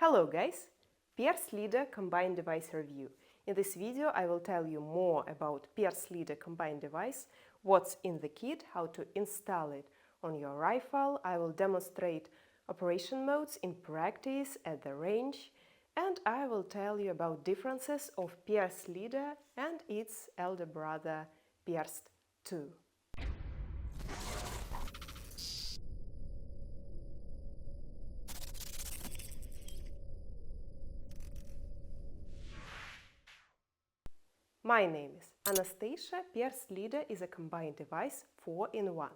Hello guys! Perst Leader Combined Device Review. In this video I will tell you more about Perst Leader Combined Device, what's in the kit, how to install it on your rifle. I will demonstrate operation modes in practice at the range, and I will tell you about differences of Perst Leader and its elder brother Perst 2. My name is Anastasia. Perst Leader is a combined device 4-in-1.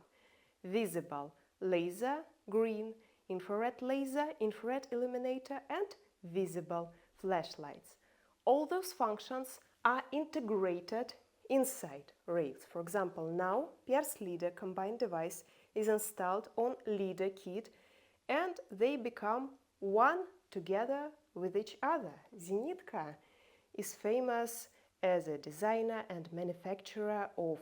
Visible laser, green, infrared laser, infrared illuminator and visible flashlights. All those functions are integrated inside rails. For example, now Perst Leader combined device is installed on Leader kit and they become one together with each other. Zenitco is famous as a designer and manufacturer of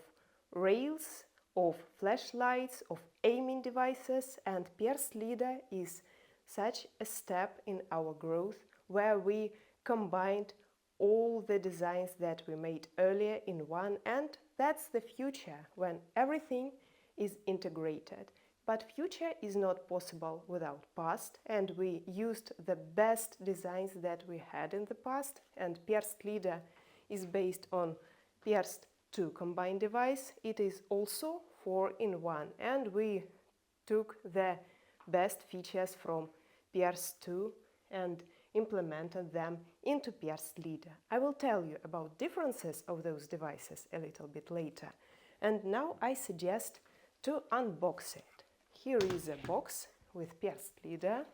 rails, of flashlights, of aiming devices, and Perst Leader is such a step in our growth where we combined all the designs that we made earlier in one, and that's the future when everything is integrated. But future is not possible without past, and we used the best designs that we had in the past, and Perst Leader is based on Perst 2 combined device. It is also 4-in-1, and we took the best features from Perst 2 and implemented them into Perst Leader. I will tell you about differences of those devices a little bit later. And now I suggest to unbox it. Here is a box with Perst Leader.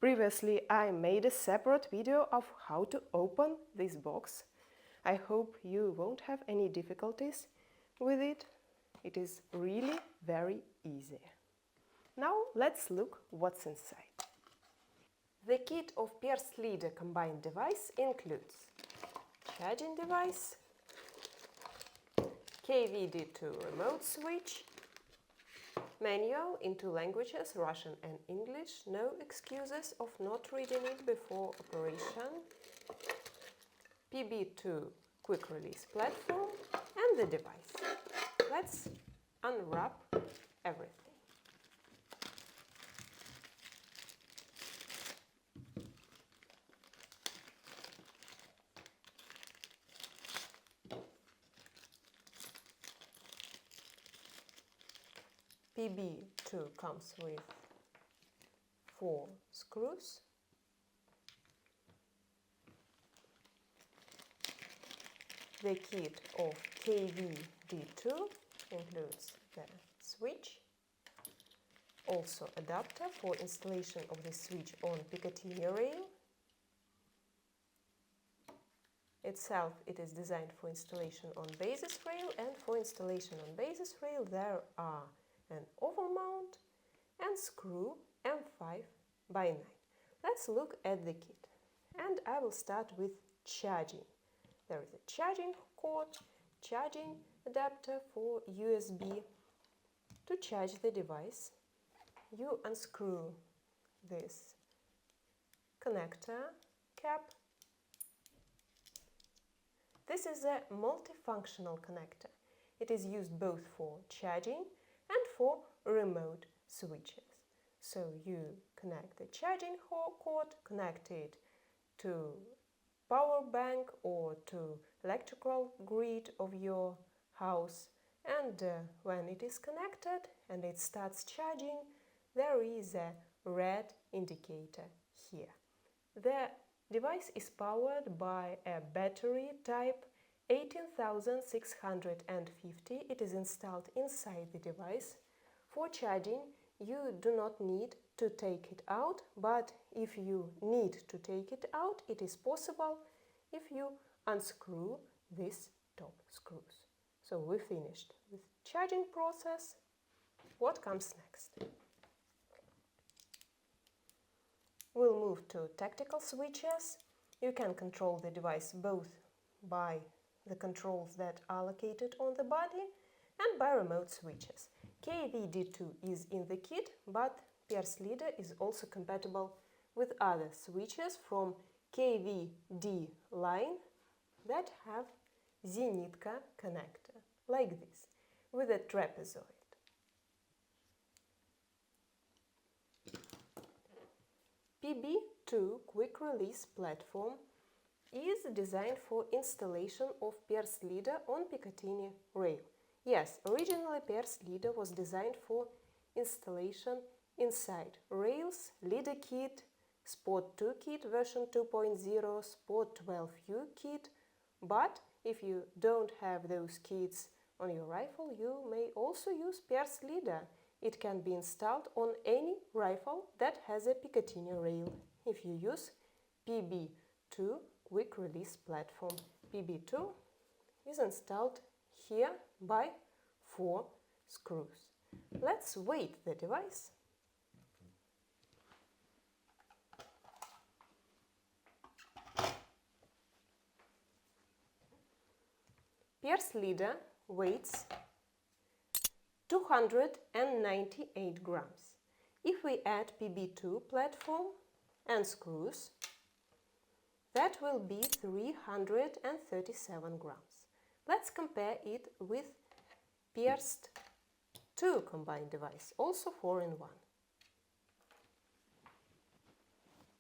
Previously I made a separate video of how to open this box. I hope you won't have any difficulties with it. It is really very easy. Now let's look what's inside. The kit of Perst Leader combined device includes charging device, KVD2 remote switch, manual in 2 languages, Russian and English, no excuses of not reading it before operation, PB2 quick release platform and the device. Let's unwrap everything. PB2 comes with 4 screws. The kit of KVD2 includes the switch, also adapter for installation of the switch on Picatinny rail. Itself, it is designed for installation on basis rail, and for installation on basis rail there are an oval mount and screw M5x9. Let's look at the kit, and I will start with charging. There is a charging cord, charging adapter for USB to charge the device. You unscrew this connector cap. This is a multifunctional connector. It is used both for charging and for remote switches. So you connect the charging cord, connect it to power bank or to electrical grid of your house, and when it is connected and it starts charging, there is a red indicator here. The device is powered by a battery type 18650. It is installed inside the device. For charging, you do not need to take it out, but if you need to take it out, it is possible if you unscrew these top screws. So we finished with charging process. What comes next? We'll move to tactical switches. You can control the device both by the controls that are located on the body and by remote switches. KVD2 is in the kit, but Perst Leader is also compatible with other switches from KVD line that have Zenitco connector, like this, with a trapezoid. PB2 quick release platform is designed for installation of Perst Leader on Picatinny rail. Yes, originally Perst Leader was designed for installation inside rails, Leader kit, Spot 2 kit version 2.0, Spot 12U kit, but if you don't have those kits on your rifle, you may also use Perst Leader. It can be installed on any rifle that has a Picatinny rail if you use PB2 quick release platform. PB2 is installed here by 4 screws. Let's weight the device. Perst Leader weighs 298 grams. If we add PB2 platform and screws, that will be 337 grams. Let's compare it with Perst 2 combined device, also 4-in-1.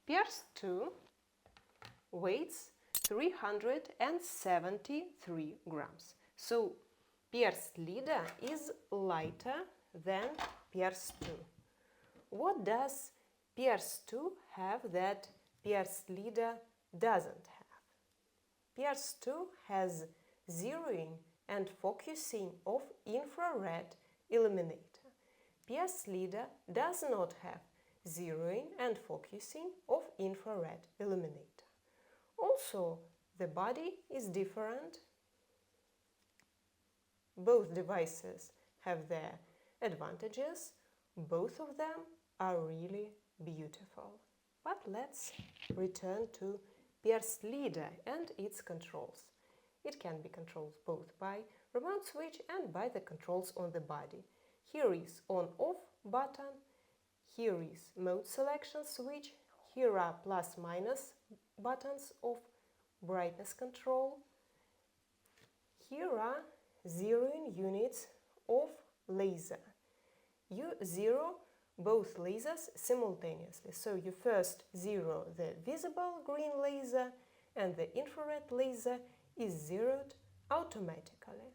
Perst 2 weighs 373 grams. So Perst Leader is lighter than Perst 2. What does Perst 2 have that Perst Leader doesn't have? Perst 2 has zeroing and focusing of infrared illuminator. Perst Leader does not have zeroing and focusing of infrared illuminator. Also, the body is different. Both devices have their advantages. Both of them are really beautiful. But let's return to Perst Leader and its controls. It can be controlled both by remote switch and by the controls on the body. Here is on-off button, here is mode selection switch, here are plus-minus buttons of brightness control, here are zeroing units of laser. You zero both lasers simultaneously. So you first zero the visible green laser and the infrared laser is zeroed automatically.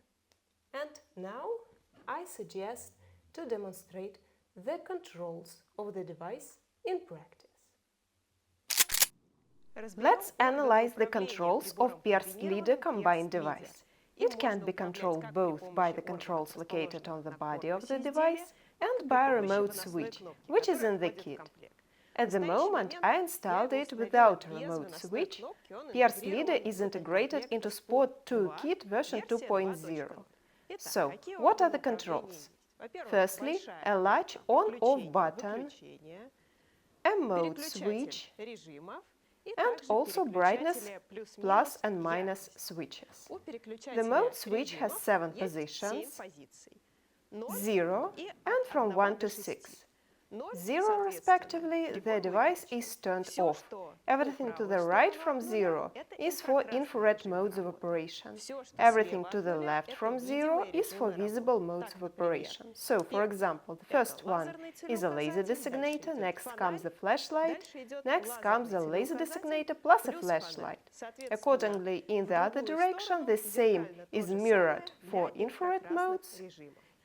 And now I suggest to demonstrate the controls of the device in practice. Let's analyze the controls of Perst Leader combined device. It can be controlled both by the controls located on the body of the device and by a remote switch, which is in the kit. At the moment, I installed it without a remote switch. Perst Leader is integrated into Spot 2 kit version 2.0. So, what are the controls? Firstly, a latch on-off button, a mode switch, and also brightness plus and minus switches. The mode switch has 7 positions, 0 and from 1 to 6. 0 respectively, the device is turned off. Everything to the right from 0 is for infrared modes of operation. Everything to the left from 0 is for visible modes of operation. So, for example, the first one is a laser designator, next comes the flashlight, next comes the laser designator plus a flashlight. Accordingly, in the other direction, the same is mirrored for infrared modes.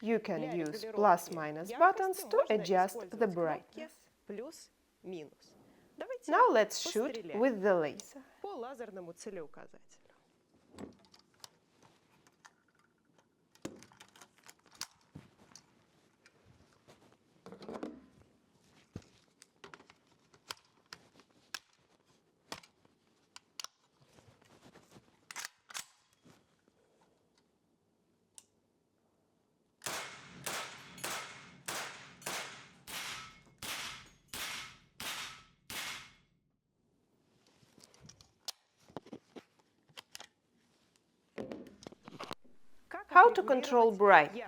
You can use plus-minus buttons to adjust the brightness. Now let's shoot with the laser. How to control brightness?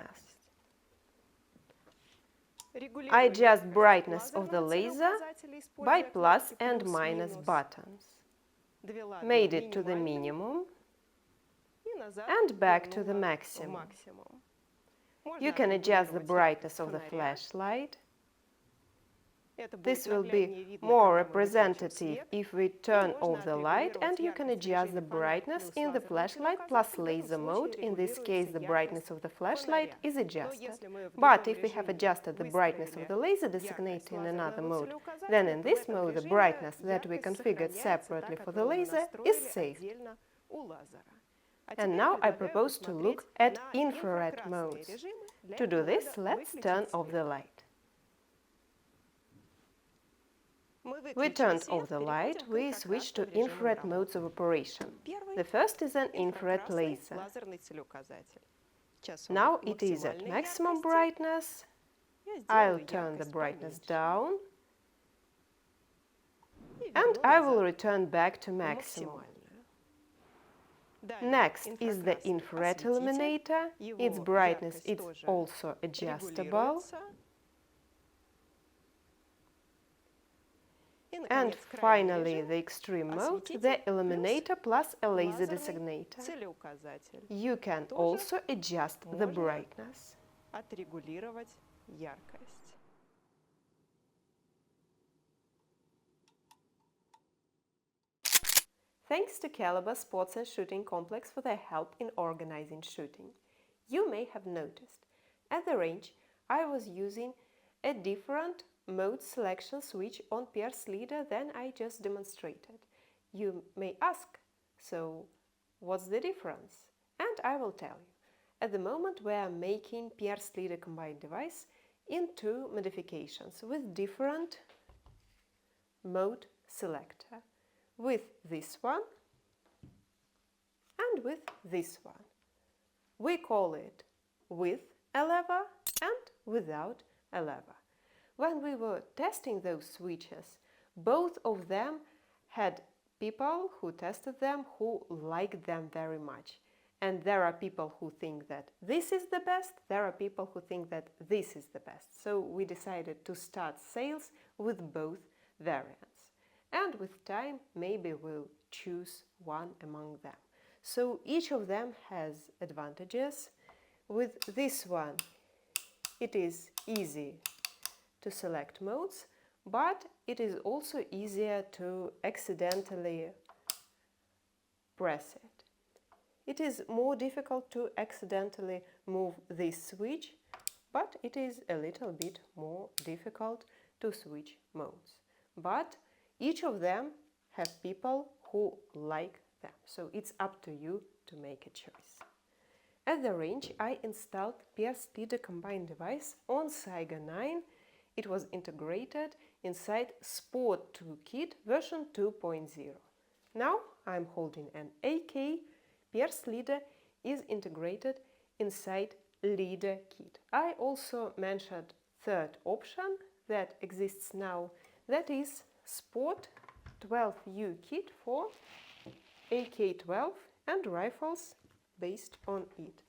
I adjust brightness of the laser by plus and minus buttons. Made it to the minimum and back to the maximum. You can adjust the brightness of the flashlight. This will be more representative if we turn off the light, and you can adjust the brightness in the flashlight plus laser mode. In this case, the brightness of the flashlight is adjusted. But if we have adjusted the brightness of the laser designated in another mode, then in this mode the brightness that we configured separately for the laser is saved. And now I propose to look at infrared modes. To do this, let's turn off the light. We turned off the light, we switch to infrared modes of operation. The first is an infrared laser. Now it is at maximum brightness. I'll turn the brightness down, and I will return back to maximum. Next is the infrared illuminator. Its brightness is also adjustable. And finally, the extreme mode, the illuminator plus a laser designator. You can also adjust the brightness. Thanks to Caliber Sports and Shooting Complex for their help in organizing shooting. You may have noticed, at the range I was using a different mode selection switch on Perst Leader than I just demonstrated. You may ask, so what's the difference? And I will tell you. At the moment we are making Perst Leader combined device in two modifications with different mode selector. With this one and with this one. We call it with a lever and without a lever. When we were testing those switches, both of them had people who tested them who liked them very much. And there are people who think that this is the best, there are people who think that this is the best. So we decided to start sales with both variants. And with time, maybe we'll choose one among them. So each of them has advantages. With this one, it is easy to select modes, but it is also easier to accidentally press it. It is more difficult to accidentally move this switch, but it is a little bit more difficult to switch modes. But each of them have people who like them, so it's up to you to make a choice. At the range, I installed Perst Leader combined device on Saiga 9. It was integrated inside Sport 2 kit version 2.0. Now I'm holding an AK. Perst Leader is integrated inside Leader kit. I also mentioned third option that exists now, that is Sport 12U kit for AK-12 and rifles based on it.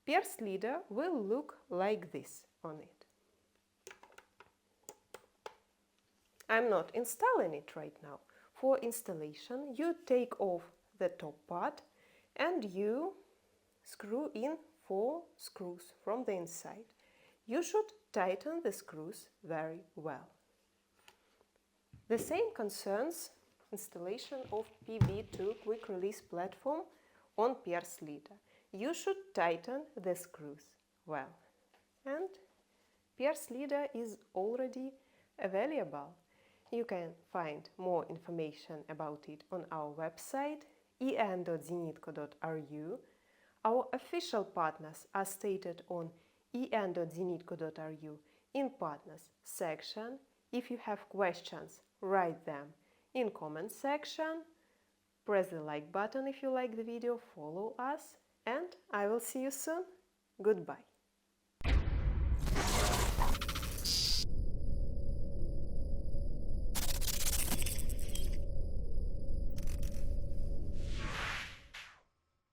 Perst Leader will look like this on it. I'm not installing it right now. For installation, you take off the top part and you screw in 4 screws from the inside. You should tighten the screws very well. The same concerns installation of PB2 quick release platform on Perst Leader. You should tighten the screws well. And Perst Leader is already available. You can find more information about it on our website en.zenitco.ru. Our official partners are stated on en.zenitco.ru in Partners section. If you have questions, write them in comment section. Press the like button if you like the video, follow us, and I will see you soon. Goodbye.